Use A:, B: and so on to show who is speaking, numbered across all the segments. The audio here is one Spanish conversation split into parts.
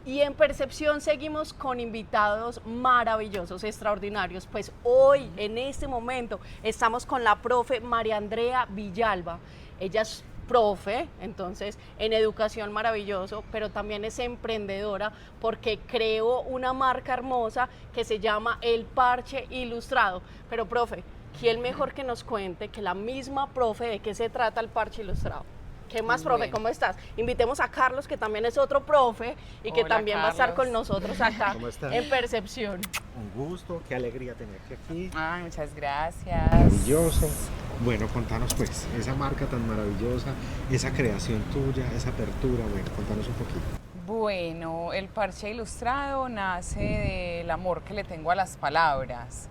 A: Y en Percepción seguimos con invitados maravillosos, extraordinarios. Pues hoy, en este momento, estamos con la profe María Andrea Villalba. Ella es profe, entonces, en educación maravilloso, pero también es emprendedora porque creó una marca hermosa que se llama El Parche Ilustrado. Pero, profe, ¿quién mejor que nos cuente que la misma profe de qué se trata el Parche Ilustrado? ¿Qué más, profe?
B: Bueno.
A: ¿Cómo estás? Invitemos a Carlos, que también es otro profe y que
B: Hola,
A: también va a estar con
B: Carlos.
A: nosotros acá
C: ¿Cómo está?
A: en Percepción.
C: Un gusto, qué alegría tenerte aquí.
B: Ay, muchas gracias.
C: Maravilloso. Bueno, contanos pues, esa marca tan maravillosa, esa creación tuya, esa apertura, bueno, contanos un poquito.
B: Bueno, el parche ilustrado nace del amor que le tengo a las palabras,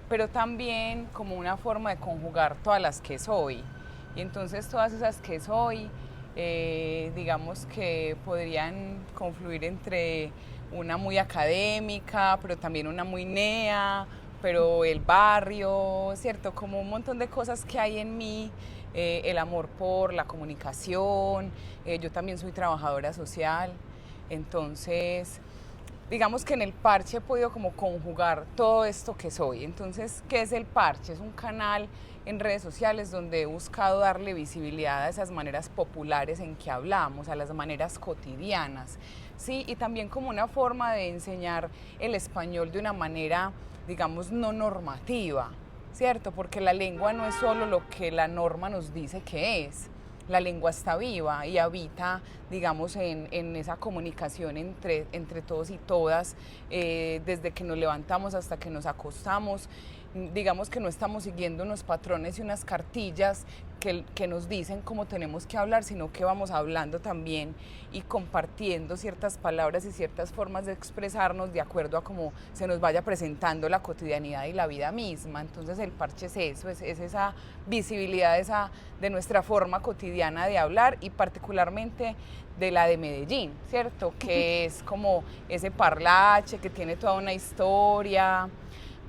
B: pero también como una forma de conjugar todas las que soy. Y entonces todas esas que soy, digamos que podrían confluir entre una muy académica, pero también una muy nea, pero el barrio, ¿cierto? Como un montón de cosas que hay en mí, el amor por la comunicación, yo también soy trabajadora social, entonces digamos que en el parche he podido como conjugar todo esto que soy. Entonces, ¿qué es el parche? Es un canal en redes sociales donde he buscado darle visibilidad a esas maneras populares en que hablamos, a las maneras cotidianas, ¿sí? Y también como una forma de enseñar el español de una manera, digamos, no normativa, ¿cierto? Porque la lengua no es solo lo que la norma nos dice que es. La lengua está viva y habita, digamos, en esa comunicación entre todos y todas, desde que nos levantamos hasta que nos acostamos. Digamos que no estamos siguiendo unos patrones y unas cartillas que nos dicen cómo tenemos que hablar, sino que vamos hablando también y compartiendo ciertas palabras y ciertas formas de expresarnos de acuerdo a cómo se nos vaya presentando la cotidianidad y la vida misma. Entonces el parche es eso, es esa visibilidad de nuestra forma cotidiana de hablar y particularmente de la de Medellín, ¿cierto? Que es como ese parlache que tiene toda una historia.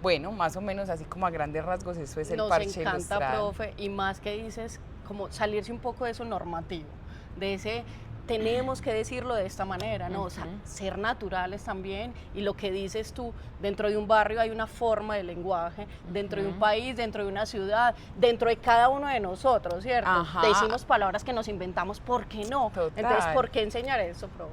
B: Bueno, más o menos así como a grandes rasgos eso es el parche ilustrado.
A: Nos encanta, profe, y más que dices, como salirse un poco de eso normativo, de ese tenemos que decirlo de esta manera, ¿no? O sea, ser naturales también, y lo que dices tú, dentro de un barrio hay una forma de lenguaje, dentro de un país, dentro de una ciudad, dentro de cada uno de nosotros, ¿cierto?
B: Ajá.
A: Decimos palabras que nos inventamos, ¿por qué no?
B: Total.
A: Entonces, ¿por qué enseñar eso, profe?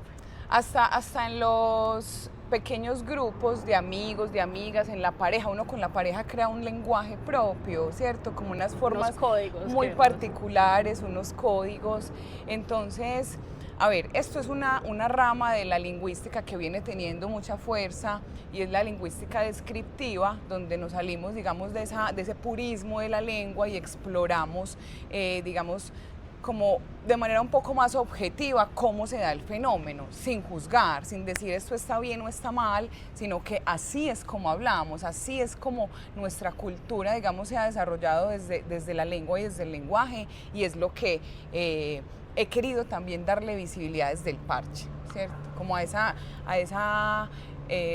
B: Hasta en los pequeños grupos de amigos, de amigas, en la pareja, uno con la pareja crea un lenguaje propio, ¿cierto? Como unas formas
A: códigos
B: muy particulares, unos códigos. Entonces, a ver, esto es una rama de la lingüística que viene teniendo mucha fuerza y es la lingüística descriptiva, donde nos salimos, digamos, de ese purismo de la lengua y exploramos, digamos, como de manera un poco más objetiva cómo se da el fenómeno, sin juzgar, sin decir esto está bien o está mal, sino que así es como hablamos, así es como nuestra cultura, digamos, se ha desarrollado desde la lengua y desde el lenguaje, y es lo que he querido también darle visibilidad desde el parche, ¿cierto? Como a esa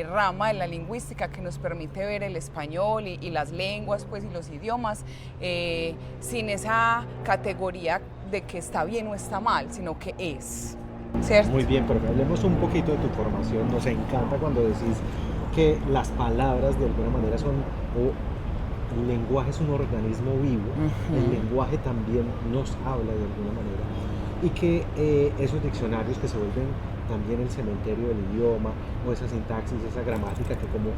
B: rama de la lingüística que nos permite ver el español y las lenguas, pues, y los idiomas, sin esa categoría de que está bien o está mal, sino que es, ¿cierto?
C: Muy bien, pero hablemos un poquito de tu formación. Nos encanta cuando decís que las palabras de alguna manera son, o el lenguaje es un organismo vivo, el lenguaje también nos habla de alguna manera, y que esos diccionarios que se vuelven también el cementerio del idioma, o esa sintaxis, esa gramática que como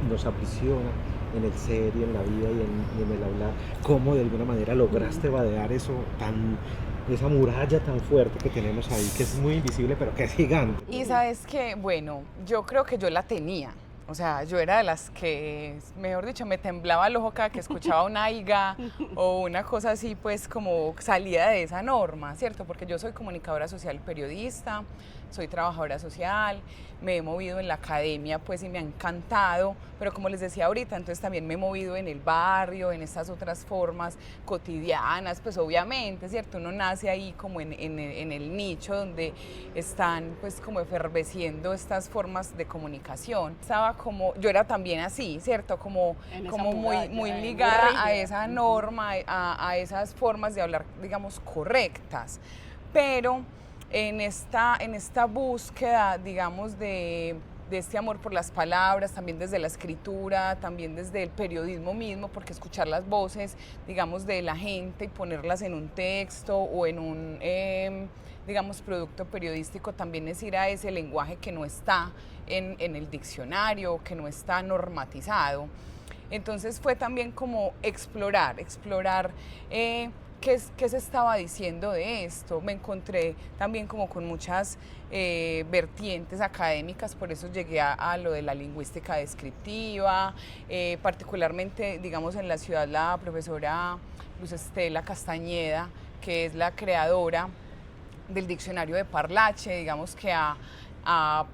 C: nos aprisiona en el ser y en la vida y en el hablar, cómo de alguna manera lograste vadear esa muralla tan fuerte que tenemos ahí, que es muy invisible pero que es gigante.
B: Y sabes que, bueno, yo creo que yo la tenía. O sea, yo era de las que, mejor dicho, me temblaba el ojo cada que escuchaba una aiga o una cosa así, pues como salida de esa norma, ¿cierto? Porque yo soy comunicadora social, periodista, soy trabajadora social, me he movido en la academia, pues, y me ha encantado, pero como les decía ahorita, entonces también me he movido en el barrio, en estas otras formas cotidianas, pues obviamente, ¿cierto? Uno nace ahí como en el nicho donde están, pues, como efervesciendo estas formas de comunicación. Estaba como, yo era también así, ¿cierto? Como muy ligada a esa norma, a esas formas de hablar, digamos, correctas, pero en esta búsqueda, digamos, de este amor por las palabras, también desde la escritura, también desde el periodismo mismo, porque escuchar las voces, digamos, de la gente y ponerlas en un texto o en un, digamos, producto periodístico, también es ir a ese lenguaje que no está en el diccionario, que no está normatizado. Entonces fue también como explorar qué se estaba diciendo de esto. Me encontré también como con muchas vertientes académicas, por eso llegué a lo de la lingüística descriptiva, particularmente, digamos, en la ciudad la profesora Luz Estela Castañeda, que es la creadora del diccionario de Parlache, digamos que ha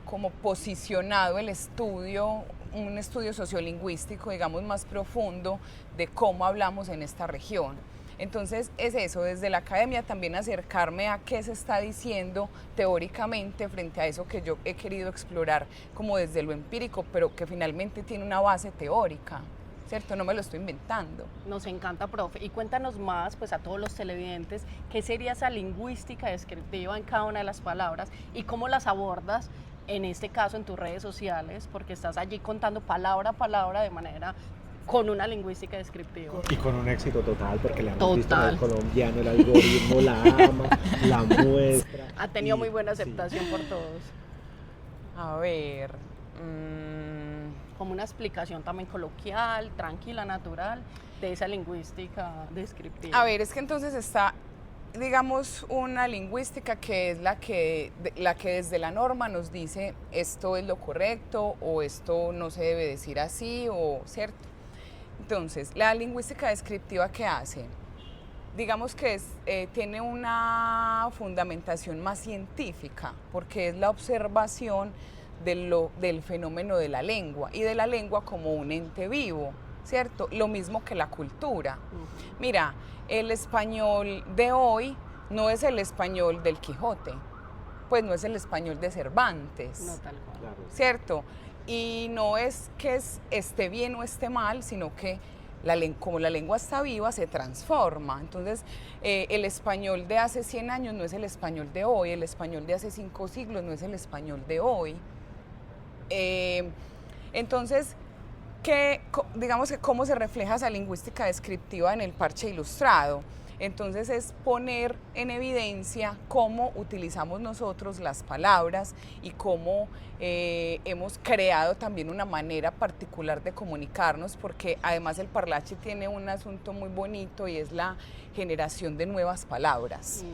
B: como posicionado el estudio, un estudio sociolingüístico, digamos, más profundo de cómo hablamos en esta región. Entonces es eso, desde la academia también acercarme a qué se está diciendo teóricamente frente a eso que yo he querido explorar como desde lo empírico, pero que finalmente tiene una base teórica, ¿cierto? No me lo estoy inventando.
A: Nos encanta, profe. Y cuéntanos más, pues a todos los televidentes, qué sería esa lingüística descriptiva en cada una de las palabras y cómo las abordas, en este caso en tus redes sociales, porque estás allí contando palabra a palabra de manera con una lingüística descriptiva.
C: Y con un éxito total, porque la hemos
A: Total.
C: visto en el colombiano, el algoritmo la ama, la muestra.
A: Ha tenido
C: y-
A: muy buena
C: sí.
A: aceptación por todos.
B: A ver,
A: Como una explicación también coloquial, tranquila, natural, de esa lingüística descriptiva.
B: a ver, es que entonces está, digamos, una lingüística que es la que desde la norma nos dice esto es lo correcto o esto no se debe decir así, o ¿cierto? Entonces, la lingüística descriptiva, ¿qué hace? Digamos que tiene una fundamentación más científica, porque es la observación del fenómeno de la lengua y de la lengua como un ente vivo, ¿cierto? Lo mismo que la cultura. Mira, el español de hoy no es el español del Quijote, pues no es el español de Cervantes.
A: No tal cual.
C: Claro.
B: ¿Cierto? Y no es que esté bien o esté mal, sino que como la lengua está viva, se transforma. Entonces, el español de hace 100 años no es el español de hoy, el español de hace 5 siglos no es el español de hoy. Entonces, digamos que cómo se refleja esa lingüística descriptiva en el parche ilustrado. Entonces es poner en evidencia cómo utilizamos nosotros las palabras y cómo hemos creado también una manera particular de comunicarnos, porque además el parlache tiene un asunto muy bonito y es la generación de nuevas palabras.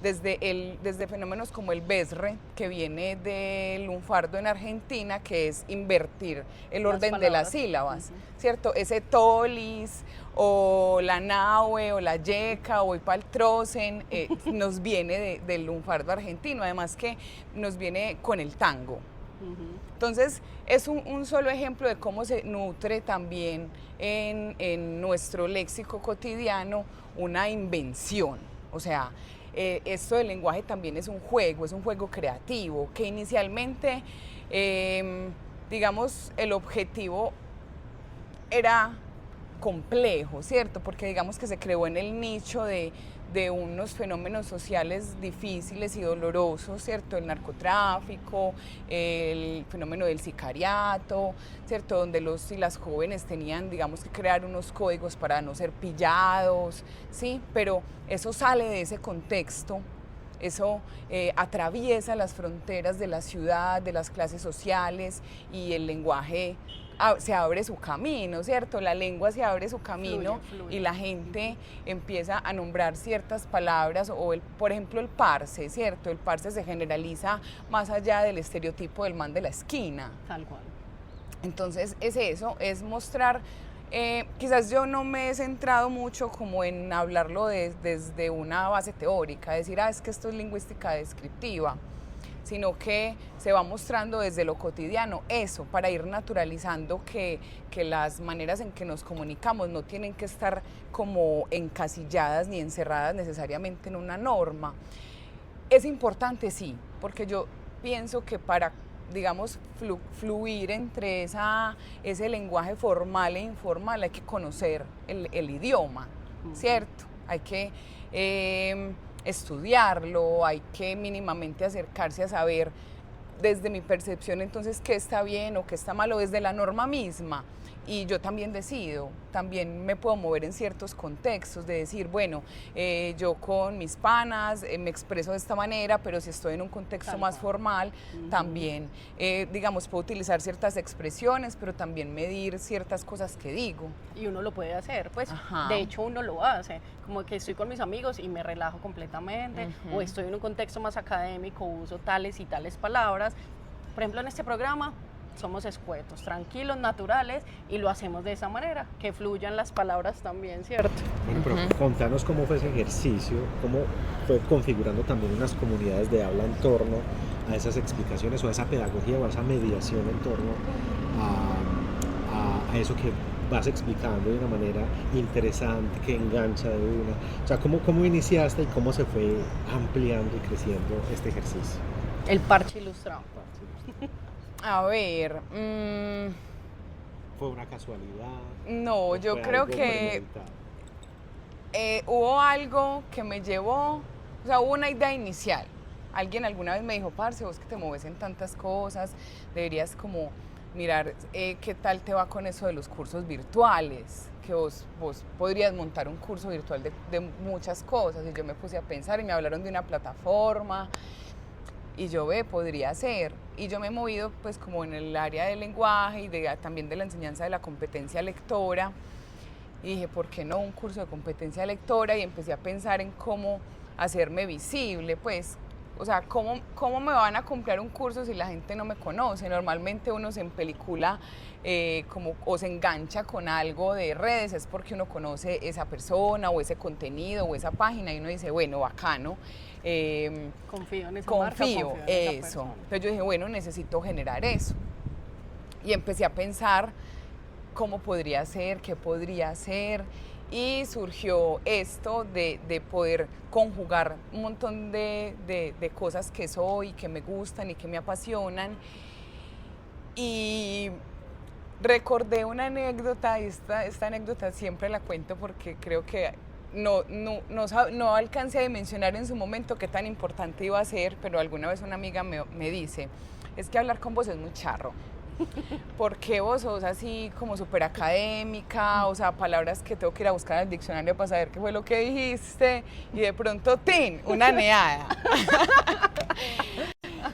B: Desde fenómenos como el besre, que viene del lunfardo en Argentina, que es invertir el
A: Las
B: orden de
A: palabras.
B: las sílabas, ¿cierto? Ese tolis, o la nahue, o la yeca, o ipaltrosen, nos viene del lunfardo argentino, además que nos viene con el tango. Entonces, es un solo ejemplo de cómo se nutre también en nuestro léxico cotidiano una invención. O sea, esto del lenguaje también es un juego creativo, que inicialmente, digamos, el objetivo era complejo, ¿cierto? Porque digamos que se creó en el nicho de unos fenómenos sociales difíciles y dolorosos, ¿cierto? El narcotráfico, el fenómeno del sicariato, ¿cierto? Donde los y las jóvenes tenían, digamos, que crear unos códigos para no ser pillados, ¿sí? Pero eso sale de ese contexto, eso atraviesa las fronteras de la ciudad, de las clases sociales, y el lenguaje se abre su camino, ¿cierto? La lengua se abre su camino,
A: Fluye.
B: y la gente empieza a nombrar ciertas palabras, o por ejemplo el parce, ¿cierto? El parce se generaliza más allá del estereotipo del man de la esquina.
A: Tal cual.
B: Entonces es eso, es mostrar, quizás yo no me he centrado mucho como en hablarlo desde una base teórica, decir, es que esto es lingüística descriptiva, sino que se va mostrando desde lo cotidiano, eso, para ir naturalizando que las maneras en que nos comunicamos no tienen que estar como encasilladas ni encerradas necesariamente en una norma. Es importante, sí, porque yo pienso que para, digamos, fluir entre ese lenguaje formal e informal hay que conocer el idioma, ¿cierto? Hay que estudiarlo, hay que mínimamente acercarse a saber desde mi percepción entonces qué está bien o qué está mal o desde la norma misma. Y yo también decido, también me puedo mover en ciertos contextos, de decir, bueno, yo con mis panas me expreso de esta manera, pero si estoy en un contexto más formal, también, digamos, puedo utilizar ciertas expresiones, pero también medir ciertas cosas que digo.
A: Y uno lo puede hacer, pues
B: Ajá.
A: de hecho uno lo hace, como que estoy con mis amigos y me relajo completamente, o estoy en un contexto más académico, uso tales y tales palabras. Por ejemplo, en este programa somos escuetos, tranquilos, naturales, y lo hacemos de esa manera, que fluyan las palabras también, ¿cierto?
C: Bueno, pero contanos cómo fue ese ejercicio, cómo fue configurando también unas comunidades de habla en torno a esas explicaciones o a esa pedagogía o a esa mediación en torno a eso que vas explicando de una manera interesante, que engancha de una. O sea, ¿cómo iniciaste y cómo se fue ampliando y creciendo este ejercicio?
A: El parche ilustrado.
B: A ver,
C: ¿Fue una casualidad?
B: no,
C: ¿O
B: yo
C: fue
B: creo
C: algo
B: que
C: premeditado?
B: hubo algo que me llevó, o sea, hubo una idea inicial. Alguien alguna vez me dijo, parce, vos que te mueves en tantas cosas, deberías como mirar qué tal te va con eso de los cursos virtuales, que vos podrías montar un curso virtual de muchas cosas. Y yo me puse a pensar y me hablaron de una plataforma. Y yo podría ser. Y yo me he movido pues como en el área del lenguaje y también de la enseñanza de la competencia lectora. Y dije, ¿por qué no un curso de competencia lectora? Y empecé a pensar en cómo hacerme visible, pues. O sea, ¿cómo me van a comprar un curso si la gente no me conoce? Normalmente uno se empelicula o se engancha con algo de redes, es porque uno conoce esa persona o ese contenido o esa página y uno dice, bueno, bacano.
A: Confío en esa marca,
B: Confío,
A: confío en esa
B: eso.
A: persona.
B: Entonces yo dije, bueno, necesito generar eso. Y empecé a pensar cómo podría ser, qué podría ser. Y surgió esto de poder conjugar un montón de cosas que soy, que me gustan y que me apasionan. Y recordé una anécdota, y esta anécdota siempre la cuento porque creo que no alcancé a dimensionar en su momento qué tan importante iba a ser, pero alguna vez una amiga me dice, es que hablar con vos es muy charro. Porque vos sos así como súper académica, o sea, palabras que tengo que ir a buscar en el diccionario para saber qué fue lo que dijiste, y de pronto, ¡tin!, una neada.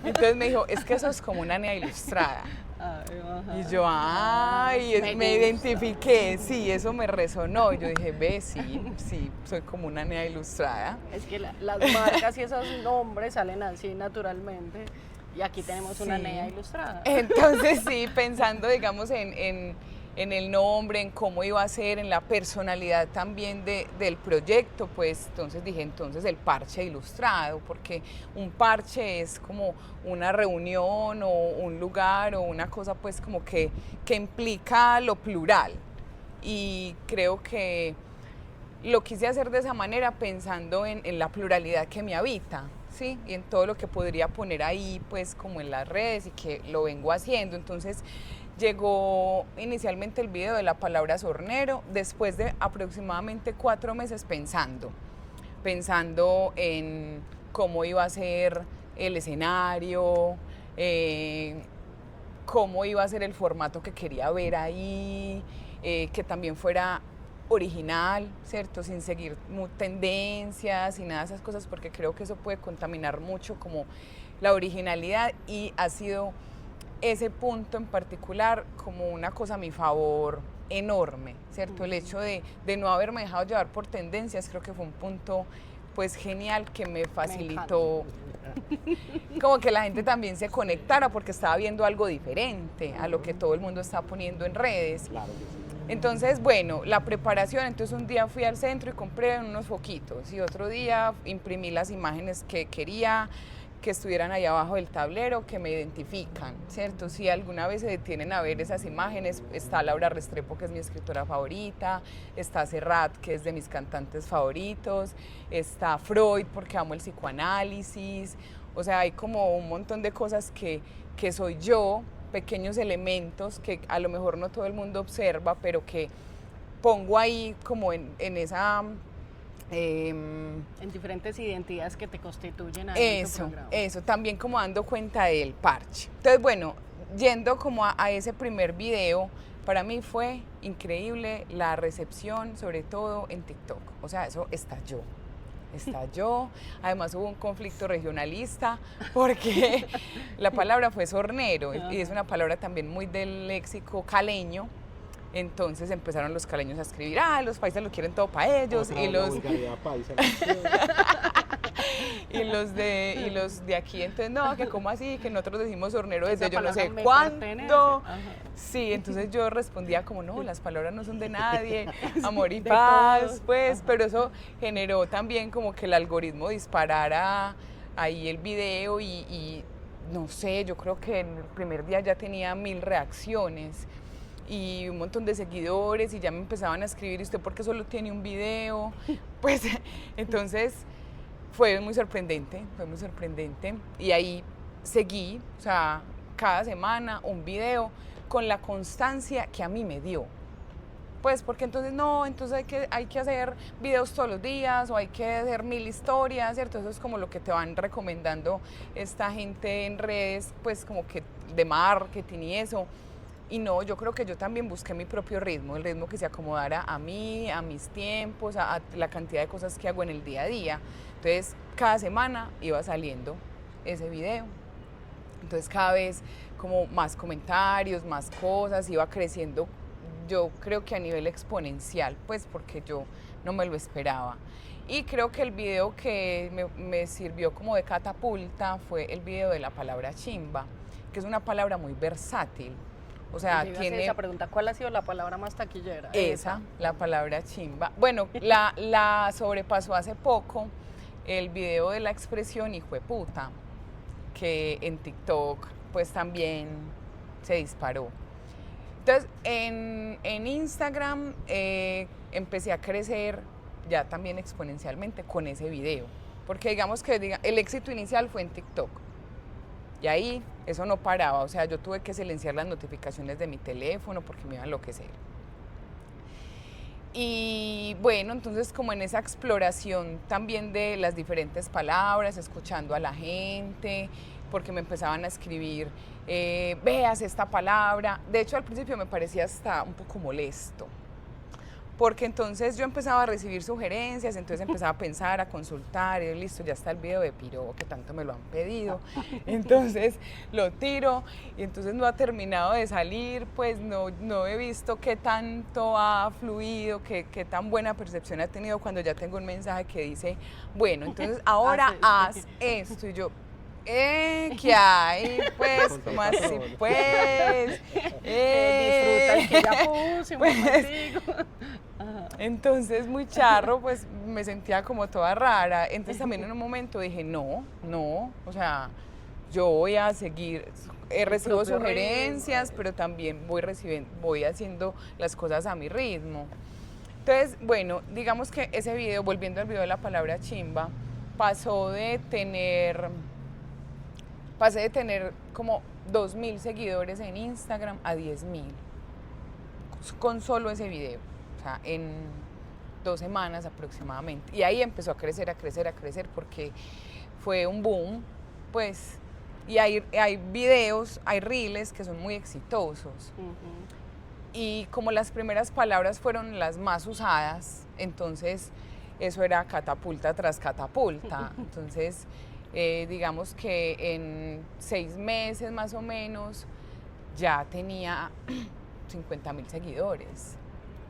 B: Entonces me dijo, es que eso es como una nea ilustrada. Y yo, me identifiqué, sí, eso me resonó. Y yo dije, sí, soy como una nea ilustrada.
A: Es que las marcas y esos nombres salen así naturalmente. Y aquí tenemos una NEA ilustrada.
B: Entonces sí, pensando digamos en el nombre, en cómo iba a ser, en la personalidad también del proyecto, pues entonces dije el parche ilustrado, porque un parche es como una reunión o un lugar o una cosa pues como que implica lo plural. Y creo que lo quise hacer de esa manera pensando en la pluralidad que me habita. Sí, y en todo lo que podría poner ahí, pues como en las redes y que lo vengo haciendo. Entonces llegó inicialmente el video de la palabra sornero, después de aproximadamente 4 meses pensando en cómo iba a ser el escenario, cómo iba a ser el formato que quería ver ahí, que también fuera original, ¿cierto? Sin seguir tendencias y nada de esas cosas, porque creo que eso puede contaminar mucho como la originalidad, y ha sido ese punto en particular como una cosa a mi favor enorme, ¿cierto? El hecho de no haberme dejado llevar por tendencias, creo que fue un punto pues genial que me facilitó como que la gente también se conectara porque estaba viendo algo diferente a lo que todo el mundo está poniendo en redes.
C: Claro que sí.
B: Entonces, bueno, la preparación, entonces un día fui al centro y compré unos foquitos y otro día imprimí las imágenes que quería que estuvieran ahí abajo del tablero, que me identifican, ¿cierto? Si alguna vez se detienen a ver esas imágenes, está Laura Restrepo, que es mi escritora favorita, está Serrat, que es de mis cantantes favoritos, está Freud, porque amo el psicoanálisis, o sea, hay como un montón de cosas que soy yo, pequeños elementos que a lo mejor no todo el mundo observa, pero que pongo ahí como en
A: En diferentes identidades que te constituyen ahí en tu
B: Eso,
A: programa.
B: eso, también como dando cuenta del parche. Entonces, bueno, yendo como a ese primer video, para mí fue increíble la recepción, sobre todo en TikTok. O sea, eso estalló. Además hubo un conflicto regionalista porque la palabra fue sornero y es una palabra también muy del léxico caleño. Entonces empezaron los caleños a escribir, los paisas lo quieren todo para ellos.
C: Otra
B: Y
C: vez la
B: los,
C: vulgaridad paisa.
B: y los de aquí, entonces, no, que cómo así, que nosotros decimos hornero desde
A: Esa
B: yo no sé
A: palabra me pertenece.
B: cuándo.
A: Ajá.
B: Sí, entonces yo respondía como, no, las palabras no son de nadie, amor y
A: De
B: paz,
A: todos.
B: pues,
A: Ajá.
B: pero eso generó también como que el algoritmo disparara ahí el video y no sé, yo creo que en el primer día ya tenía 1000 reacciones y un montón de seguidores y ya me empezaban a escribir, ¿y usted por qué solo tiene un video? Pues entonces fue muy sorprendente y ahí seguí, o sea, cada semana un video con la constancia que a mí me dio. Pues porque entonces no, entonces hay que hacer videos todos los días o hay que hacer 1000 historias, ¿cierto? Eso es como lo que te van recomendando esta gente en redes, pues como que de marketing y eso. Y no, yo creo que yo también busqué mi propio ritmo, el ritmo que se acomodara a mí, a mis tiempos, a la cantidad de cosas que hago en el día a día. Entonces, cada semana iba saliendo ese video. Entonces, cada vez como más comentarios, más cosas, iba creciendo, yo creo que a nivel exponencial, pues porque yo no me lo esperaba. Y creo que el video que me sirvió como de catapulta fue el video de la palabra chimba, que es una palabra muy versátil. O sea,
A: Yo iba a hacer
B: tiene
A: esa pregunta, ¿cuál ha sido la palabra más taquillera?
B: esa, la palabra chimba. Bueno, la sobrepasó hace poco el video de la expresión hijueputa, que en TikTok pues también se disparó. Entonces, en Instagram empecé a crecer ya también exponencialmente con ese video, porque digamos que el éxito inicial fue en TikTok. Y ahí eso no paraba, o sea, yo tuve que silenciar las notificaciones de mi teléfono porque me iba a enloquecer. Y bueno, entonces como en esa exploración también de las diferentes palabras, escuchando a la gente, porque me empezaban a escribir, veas esta palabra. De hecho, al principio me parecía hasta un poco molesto, porque entonces yo empezaba a recibir sugerencias, entonces empezaba a pensar, a consultar, y listo, ya está el video de Piro, que tanto me lo han pedido, entonces lo tiro, y entonces no ha terminado de salir, pues no he visto qué tanto ha fluido, qué tan buena percepción ha tenido cuando ya tengo un mensaje que dice, bueno, entonces ahora haz esto, y yo, ¿qué hay? Pues, como así, pues,
A: Disfruta el que ya puse un
B: pues,
A: momentico.
B: entonces, muy charro, pues me sentía como toda rara. Entonces también en un momento dije, no, o sea, yo voy a seguir, recibo
A: propio
B: sugerencias,
A: ritmo.
B: pero también voy haciendo las cosas a mi ritmo. Entonces, bueno, digamos que ese video, volviendo al video de la palabra chimba, pasé de tener como 2000 seguidores en Instagram a 10.000 con solo ese video. O sea, en 2 semanas aproximadamente. Y ahí empezó a crecer porque fue un boom, pues, y hay videos, hay reels que son muy exitosos. Y como las primeras palabras fueron las más usadas, entonces eso era catapulta tras catapulta. Entonces, digamos que en 6 meses más o menos ya tenía 50.000 seguidores.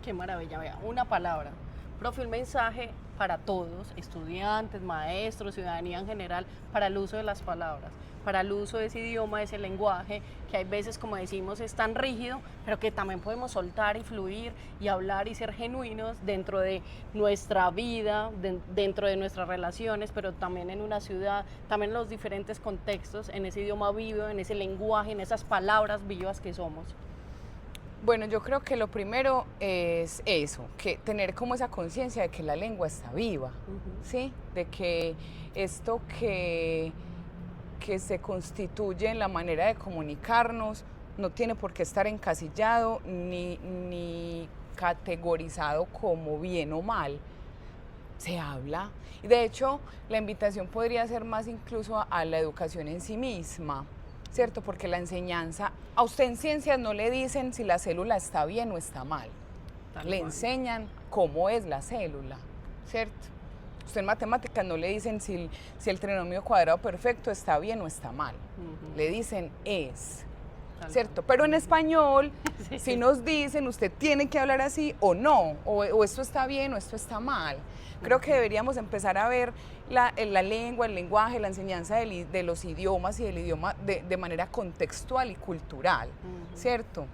A: Qué maravilla, vea, una palabra. Profe, un mensaje para todos, estudiantes, maestros, ciudadanía en general, para el uso de las palabras, para el uso de ese idioma, de ese lenguaje, que hay veces, como decimos, es tan rígido, pero que también podemos soltar y fluir y hablar y ser genuinos dentro de nuestra vida, dentro de nuestras relaciones, pero también en una ciudad, también en los diferentes contextos, en ese idioma vivo, en ese lenguaje, en esas palabras vivas que somos.
B: Bueno, yo creo que lo primero es eso, que tener como esa conciencia de que la lengua está viva, ¿sí? De que esto que se constituye en la manera de comunicarnos no tiene por qué estar encasillado ni categorizado como bien o mal, se habla. Y de hecho, la invitación podría ser más incluso a la educación en sí misma, ¿cierto? Porque la enseñanza, a usted en ciencias no le dicen si la célula está bien o está mal,
A: Tal
B: le
A: cual.
B: enseñan cómo es la célula, ¿cierto? Usted en matemáticas no le dicen si el trinomio cuadrado perfecto está bien o está mal,
A: Ujú.
B: le dicen es.
A: Tal
B: ¿Cierto? Pero en español, si nos dicen, usted tiene que hablar así o no, o esto está bien o esto está mal. Creo que deberíamos empezar a ver la lengua, el lenguaje, la enseñanza de los idiomas y del idioma de manera contextual y cultural, ¿cierto?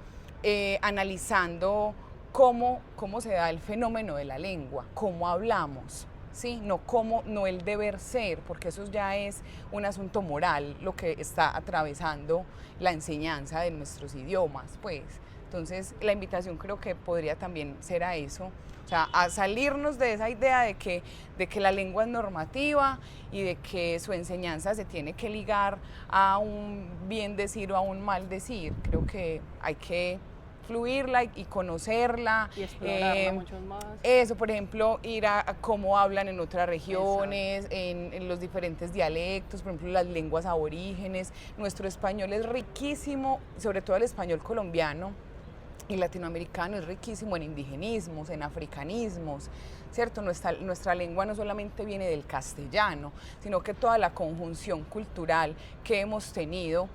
B: Analizando cómo se da el fenómeno de la lengua, cómo hablamos. ¿Sí? No el deber ser, porque eso ya es un asunto moral, lo que está atravesando la enseñanza de nuestros idiomas, pues. Entonces, la invitación creo que podría también ser a eso, o sea, a salirnos de esa idea de que la lengua es normativa y de que su enseñanza se tiene que ligar a un bien decir o a un mal decir. Creo que hay que fluirla y conocerla.
A: Y explorarla mucho más.
B: Eso, por ejemplo, ir a cómo hablan en otras regiones, en los diferentes dialectos, por ejemplo, las lenguas aborígenes. Nuestro español es riquísimo, sobre todo el español colombiano y latinoamericano es riquísimo en indigenismos, en africanismos, ¿cierto? Nuestra lengua no solamente viene del castellano, sino que toda la conjunción cultural que hemos tenido,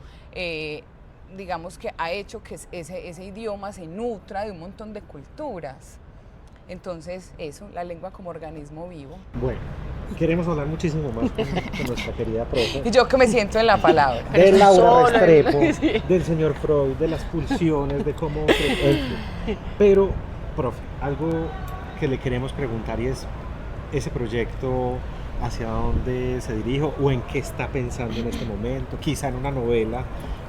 B: digamos que ha hecho que ese idioma se nutra de un montón de culturas. Entonces, eso, la lengua como organismo vivo.
C: Bueno, queremos hablar muchísimo más con nuestra querida profe.
B: Y yo que me siento en la palabra.
C: De Laura
A: Sola,
C: Restrepo,
A: sí.
C: del señor Freud, de las pulsiones, de cómo... Pero, profe, algo que le queremos preguntar y es ese proyecto, hacia dónde se dirige o en qué está pensando en este momento, quizá en una novela,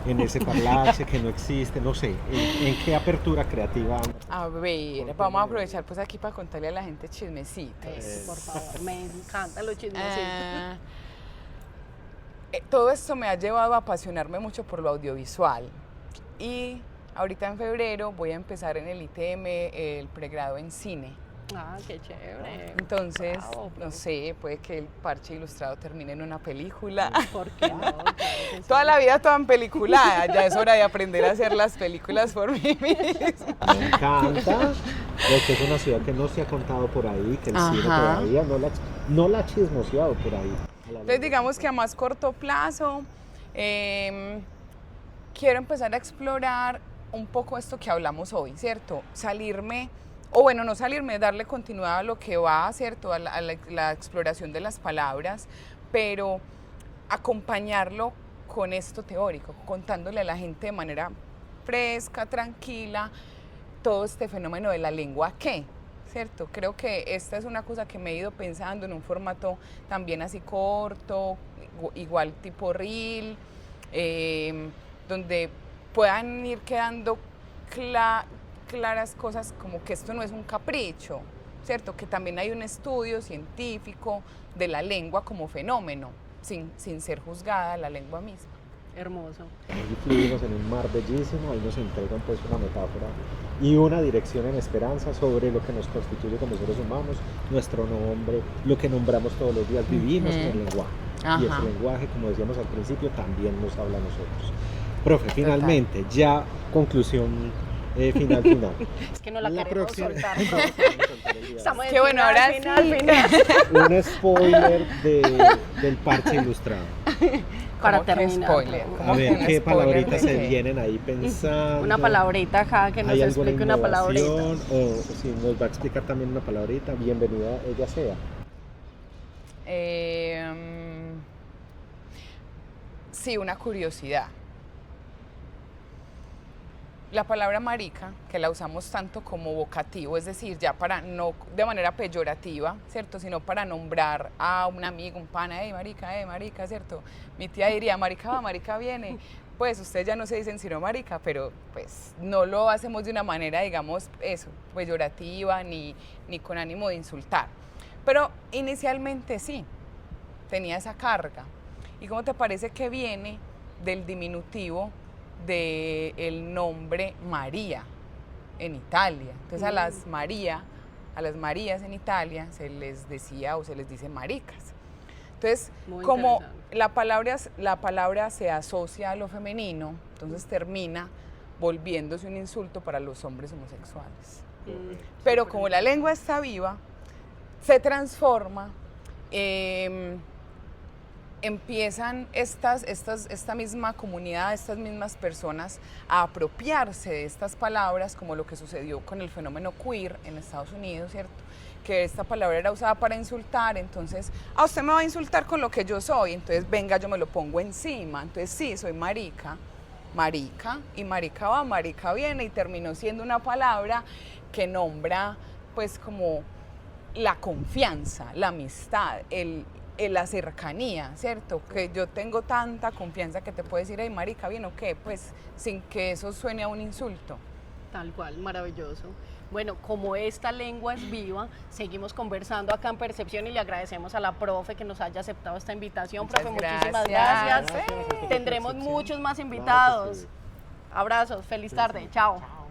C: en ese parlace que no existe, no sé, en qué apertura creativa.
B: A ver, vamos a aprovechar pues aquí para contarle a la gente chismecitos.
A: Por favor, me encantan los chismecitos.
B: Todo esto me ha llevado a apasionarme mucho por lo audiovisual y ahorita en febrero voy a empezar en el ITM el pregrado en cine.
A: Ah, qué chévere.
B: Entonces,
A: Bravo,
B: no sé, puede que el parche ilustrado termine en una película.
A: ¿por qué no? Claro que sí.
B: Toda la vida toda en peliculada, ya es hora de aprender a hacer las películas por mí misma.
C: Me encanta, porque es una ciudad que no se ha contado por ahí, que el cine
B: Ajá.
C: todavía no la ha chismoseado por ahí.
B: Entonces digamos que a más corto plazo quiero empezar a explorar un poco esto que hablamos hoy, ¿cierto? Salirme, o bueno, no salirme, darle continuidad a lo que va, ¿cierto? A la exploración de las palabras, pero acompañarlo con esto teórico, contándole a la gente de manera fresca, tranquila, todo este fenómeno de la lengua ¿qué? ¿Cierto? Creo que esta es una cosa que me he ido pensando en un formato también así corto, igual tipo reel, donde puedan ir quedando claras cosas como que esto no es un capricho, ¿cierto? Que también hay un estudio científico de la lengua como fenómeno, sin ser juzgada la lengua misma.
A: Hermoso.
C: Ahí fluimos en un mar bellísimo, ahí nos entregan pues una metáfora y una dirección en esperanza sobre lo que nos constituye como seres humanos, nuestro nombre, lo que nombramos todos los días, vivimos en el lenguaje.
B: Ajá.
C: Y ese lenguaje, como decíamos al principio, también nos habla a nosotros. Profe, finalmente, ya conclusión final.
A: Es que no la queremos
C: próxima.
A: soltar. Estamos
B: Qué bueno, ahora sí.
C: Un spoiler del parche ilustrado.
A: Para
B: ¿Cómo que
A: terminar.
B: spoiler?
C: A
B: ¿Cómo que
C: ver,
B: un
C: ¿qué
B: spoiler
C: palabritas
B: de
C: se
B: qué?
C: vienen ahí pensando?
A: Una palabrita acá que nos
C: ¿Hay alguna
A: explique una palabrita.
C: innovación? O si nos va a explicar también una palabrita, bienvenida ella sea.
B: Sí, una curiosidad. La palabra marica, que la usamos tanto como vocativo, es decir, ya para no de manera peyorativa, ¿cierto? Sino para nombrar a un amigo, un pana, marica, ¿cierto? Mi tía diría, marica va, marica viene. Pues ustedes ya no se dicen sino marica, pero pues no lo hacemos de una manera, digamos, eso, peyorativa ni con ánimo de insultar. Pero inicialmente sí, tenía esa carga. ¿Y cómo te parece que viene del diminutivo del nombre María en Italia? Entonces a las María a las Marías en Italia se les decía o se les dice maricas. Entonces,
A: Muy
B: como
A: interesante.
B: la palabra se asocia a lo femenino, entonces termina volviéndose un insulto para los hombres homosexuales. Pero como la lengua está viva, se transforma, empiezan esta misma comunidad, estas mismas personas a apropiarse de estas palabras, como lo que sucedió con el fenómeno queer en Estados Unidos, ¿cierto? Que esta palabra era usada para insultar, entonces, usted me va a insultar con lo que yo soy, entonces venga, yo me lo pongo encima, entonces sí, soy marica, y marica va, marica viene, y terminó siendo una palabra que nombra, pues, como la confianza, la amistad, la cercanía, ¿cierto? Que yo tengo tanta confianza que te puedo decir, ay, marica, bien, ¿o qué? Pues sin que eso suene a un insulto.
A: Tal cual, maravilloso. Bueno, como esta lengua es viva, seguimos conversando acá en Percepción y le agradecemos a la profe que nos haya aceptado esta invitación.
B: Muchas
A: Profe, muchísimas
B: gracias.
A: gracias.
C: Gracias.
A: Tendremos
C: Percepción.
A: muchos más
C: Claro que
A: invitados.
C: sí.
A: Abrazos, feliz tarde, chao.